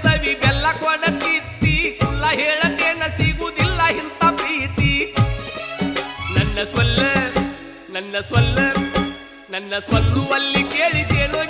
ಸವಿ ಬೆಲ್ಲ ಕೊಡತಿತ್ತಿ ಕುಲ್ಲ ಹೇಳತೇನ ಸಿಗುವುದಿಲ್ಲ ಇಂಥ ಪ್ರೀತಿ ನನ್ನ ಸೊಲ್ಲುವಲ್ಲಿ ಕೇಳಿದೇನೋ